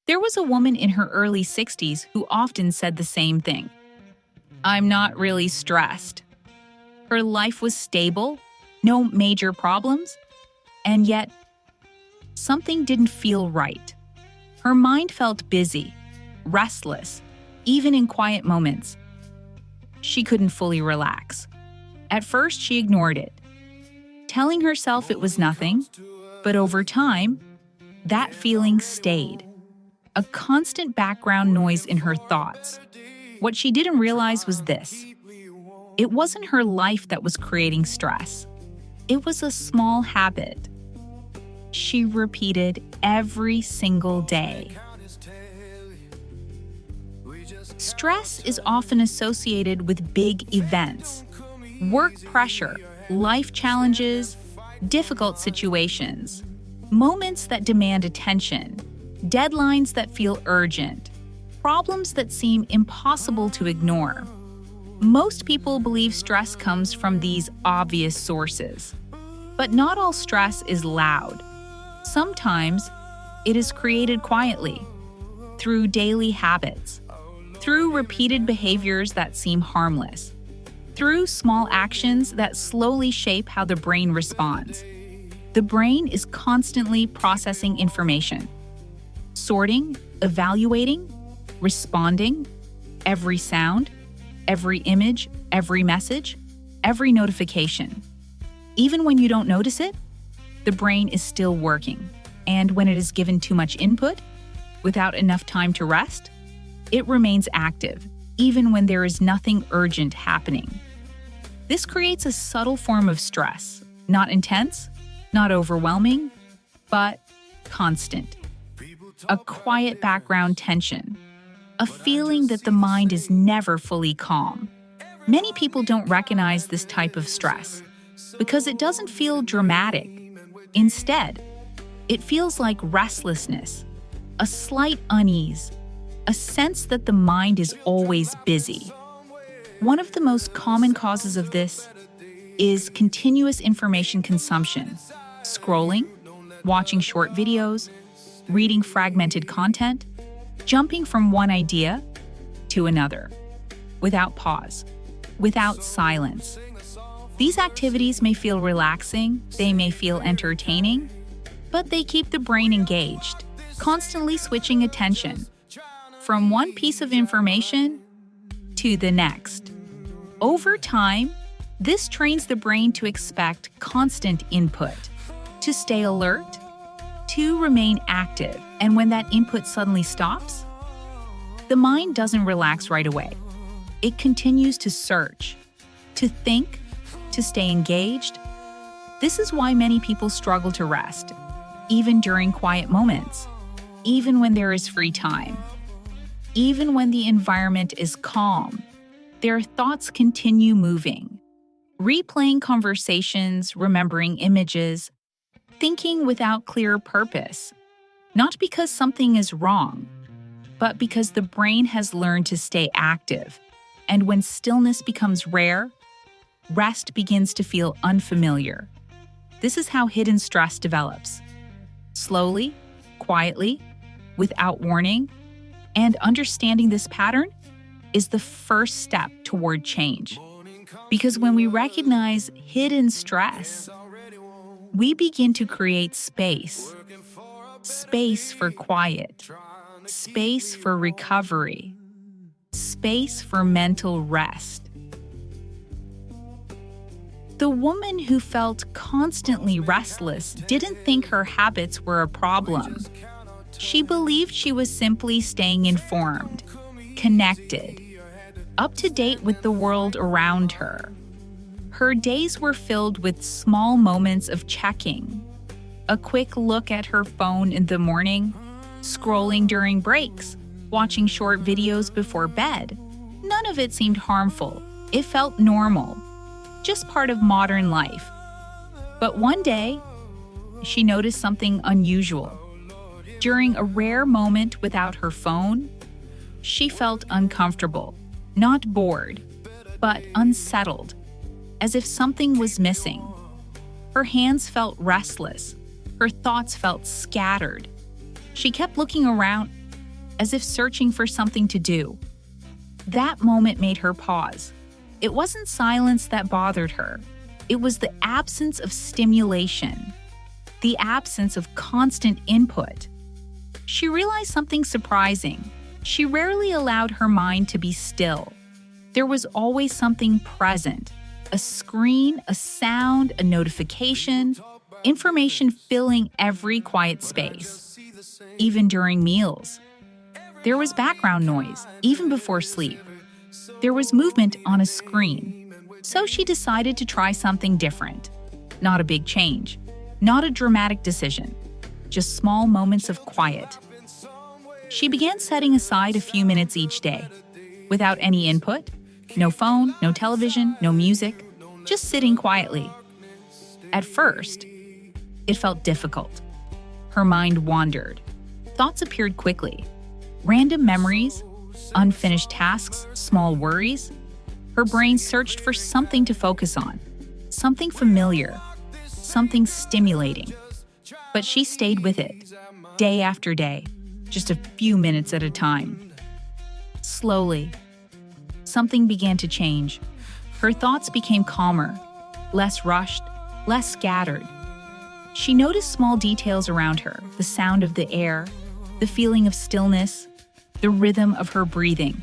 There was a woman in her early 60s who often said the same thing. "I'm not really stressed." Her life was stable, no major problems, and yet something didn't feel right. Her mind felt busy, restless, even in quiet moments. She couldn't fully relax. At first, she ignored it, telling herself it was nothing, but over time, that feeling stayed. A constant background noise in her thoughts. What she didn't realize was this. It wasn't her life that was creating stress. It was a small habit she repeated every single day. Stress is often associated with big events, work pressure, life challenges, difficult situations, moments that demand attention, deadlines that feel urgent, problems that seem impossible to ignore. Most people believe stress comes from these obvious sources. But not all stress is loud. Sometimes it is created quietly, through daily habits, through repeated behaviors that seem harmless, through small actions that slowly shape how the brain responds. The brain is constantly processing information, sorting, evaluating, responding, every sound, every image, every message, every notification. Even when you don't notice it, the brain is still working. And when it is given too much input, without enough time to rest, it remains active, even when there is nothing urgent happening. This creates a subtle form of stress, not intense, not overwhelming, but constant. A quiet background tension, a feeling that the mind is never fully calm. Many people don't recognize this type of stress because it doesn't feel dramatic. Instead, it feels like restlessness, a slight unease, a sense that the mind is always busy. One of the most common causes of this is continuous information consumption, scrolling, watching short videos, reading fragmented content, jumping from one idea to another, without pause, without silence. These activities may feel relaxing, they may feel entertaining, but they keep the brain engaged, constantly switching attention from one piece of information to the next. Over time, this trains the brain to expect constant input, to stay alert, to remain active, and when that input suddenly stops, the mind doesn't relax right away. It continues to search, to think, to stay engaged. This is why many people struggle to rest, even during quiet moments, even when there is free time, even when the environment is calm. Their thoughts continue moving, replaying conversations, remembering images, thinking without clear purpose, not because something is wrong, but because the brain has learned to stay active. And when stillness becomes rare, rest begins to feel unfamiliar. This is how hidden stress develops. Slowly, quietly, without warning, and understanding this pattern is the first step toward change. Because when we recognize hidden stress, we begin to create space. Space for quiet, space for recovery, space for mental rest. The woman who felt constantly restless didn't think her habits were a problem. She believed she was simply staying informed, connected, up to date with the world around her. Her days were filled with small moments of checking, a quick look at her phone in the morning, scrolling during breaks, watching short videos before bed. None of it seemed harmful. It felt normal, just part of modern life. But one day, she noticed something unusual. During a rare moment without her phone, she felt uncomfortable, not bored, but unsettled, as if something was missing. Her hands felt restless. Her thoughts felt scattered. She kept looking around, as if searching for something to do. That moment made her pause. It wasn't silence that bothered her. It was the absence of stimulation, the absence of constant input. She realized something surprising. She rarely allowed her mind to be still. There was always something present, a screen, a sound, a notification, information filling every quiet space. Even during meals, there was background noise, even before sleep. There was movement on a screen. So she decided to try something different. Not a big change, not a dramatic decision, just small moments of quiet. She began setting aside a few minutes each day, without any input, no phone, no television, no music, just sitting quietly. At first, it felt difficult. Her mind wandered. Thoughts appeared quickly. Random memories, unfinished tasks, small worries. Her brain searched for something to focus on, something familiar, something stimulating. But she stayed with it, day after day, just a few minutes at a time. Slowly, something began to change. Her thoughts became calmer, less rushed, less scattered. She noticed small details around her, the sound of the air, the feeling of stillness, the rhythm of her breathing.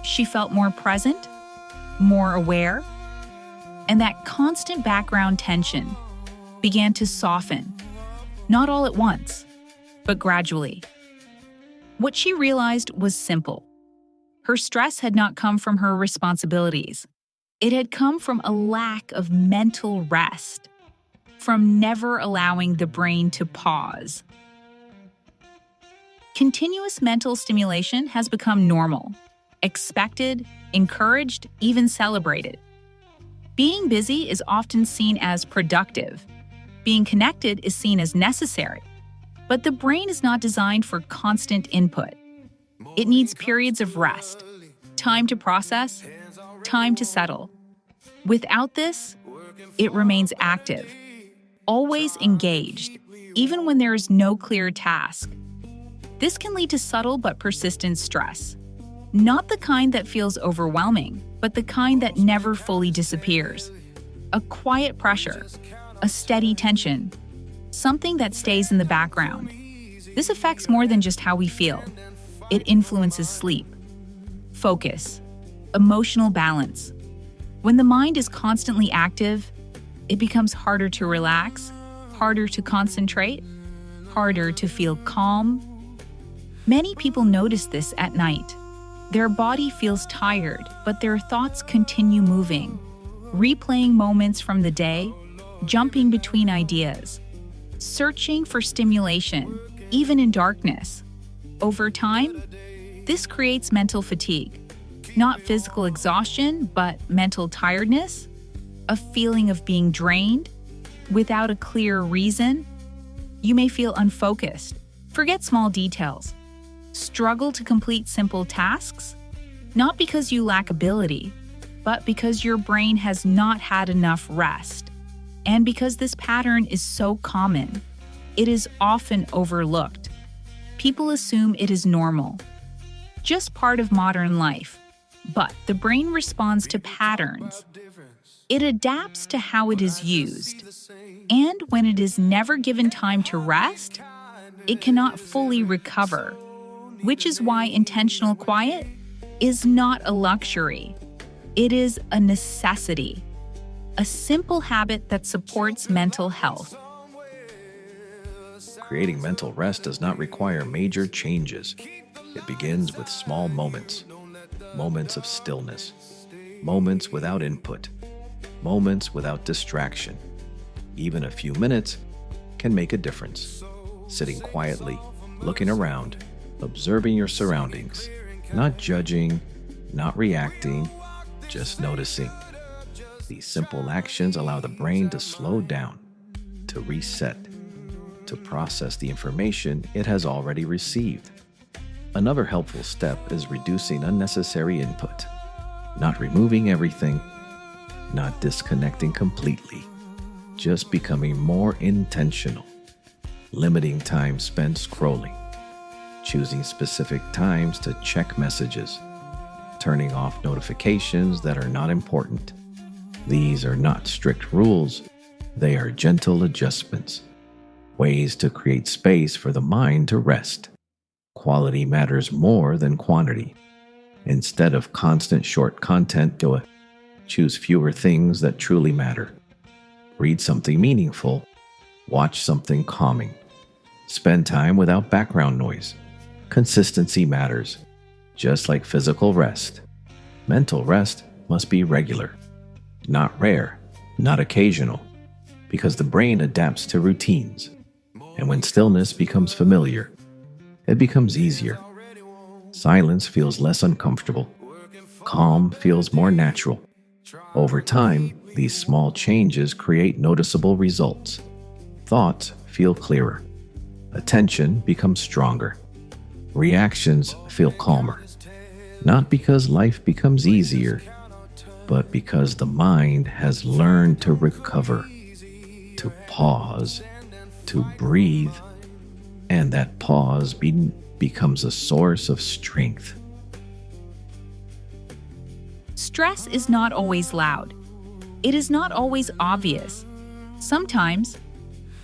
She felt more present, more aware, and that constant background tension began to soften, not all at once, but gradually. What she realized was simple. Her stress had not come from her responsibilities. It had come from a lack of mental rest, from never allowing the brain to pause. Continuous mental stimulation has become normal, expected, encouraged, even celebrated. Being busy is often seen as productive. Being connected is seen as necessary. But the brain is not designed for constant input. It needs periods of rest, time to process, time to settle. Without this, it remains active, always engaged, even when there is no clear task. This can lead to subtle but persistent stress. Not the kind that feels overwhelming, but the kind that never fully disappears. A quiet pressure, a steady tension, something that stays in the background. This affects more than just how we feel. It influences sleep, focus, emotional balance. When the mind is constantly active, it becomes harder to relax, harder to concentrate, harder to feel calm. Many people notice this at night. Their body feels tired, but their thoughts continue moving, replaying moments from the day, jumping between ideas, searching for stimulation, even in darkness. Over time, this creates mental fatigue, not physical exhaustion, but mental tiredness, a feeling of being drained without a clear reason. You may feel unfocused, forget small details, struggle to complete simple tasks, not because you lack ability, but because your brain has not had enough rest. And because this pattern is so common, it is often overlooked. People assume it is normal, just part of modern life. But the brain responds to patterns. It adapts to how it is used. And when it is never given time to rest, it cannot fully recover, which is why intentional quiet is not a luxury. It is a necessity, a simple habit that supports mental health. Creating mental rest does not require major changes. It begins with small moments, moments of stillness, moments without input, moments without distraction. Even a few minutes can make a difference. Sitting quietly, looking around, observing your surroundings, not judging, not reacting, just noticing. These simple actions allow the brain to slow down, to reset, to process the information it has already received. Another helpful step is reducing unnecessary input, not removing everything, not disconnecting completely, just becoming more intentional, limiting time spent scrolling, choosing specific times to check messages, turning off notifications that are not important. These are not strict rules, they are gentle adjustments, ways to create space for the mind to rest. Quality matters more than quantity. Instead of constant short content, choose fewer things that truly matter. Read something meaningful. Watch something calming. Spend time without background noise. Consistency matters, just like physical rest. Mental rest must be regular, not rare, not occasional, because the brain adapts to routines. And when stillness becomes familiar, it becomes easier. Silence feels less uncomfortable. Calm feels more natural. Over time, these small changes create noticeable results. Thoughts feel clearer. Attention becomes stronger. Reactions feel calmer. Not because life becomes easier, but because the mind has learned to recover, to pause, to breathe, and that pause becomes a source of strength. Stress is not always loud. It is not always obvious. Sometimes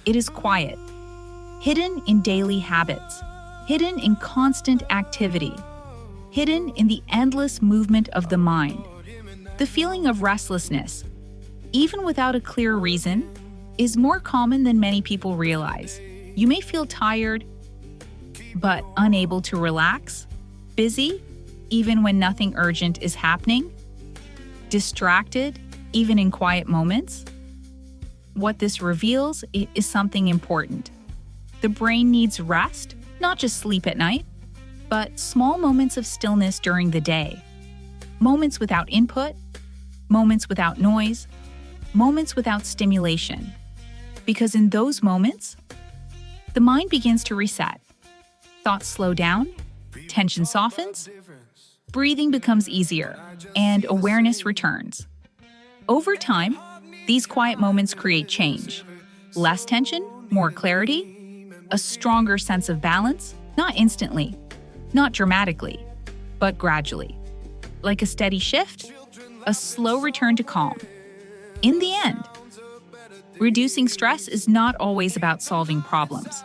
it is quiet, hidden in daily habits, hidden in constant activity, hidden in the endless movement of the mind. The feeling of restlessness, even without a clear reason, is more common than many people realize. You may feel tired, but unable to relax, busy, even when nothing urgent is happening, distracted, even in quiet moments. What this reveals is something important. The brain needs rest, not just sleep at night, but small moments of stillness during the day. Moments without input, moments without noise, moments without stimulation. Because in those moments, the mind begins to reset. Thoughts slow down, tension softens, breathing becomes easier, and awareness returns. Over time, these quiet moments create change. Less tension, more clarity, a stronger sense of balance, not instantly, not dramatically, but gradually. Like a steady shift, a slow return to calm. In the end, reducing stress is not always about solving problems.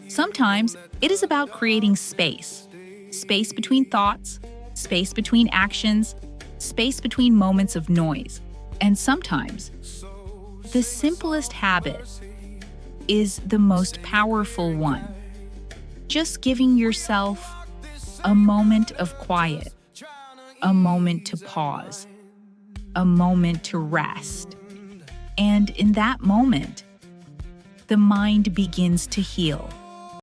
Sometimes it is about creating space. Space between thoughts, space between actions, space between moments of noise. And sometimes, the simplest habit is the most powerful one. Just giving yourself a moment of quiet, a moment to pause, a moment to rest. And in that moment, the mind begins to heal.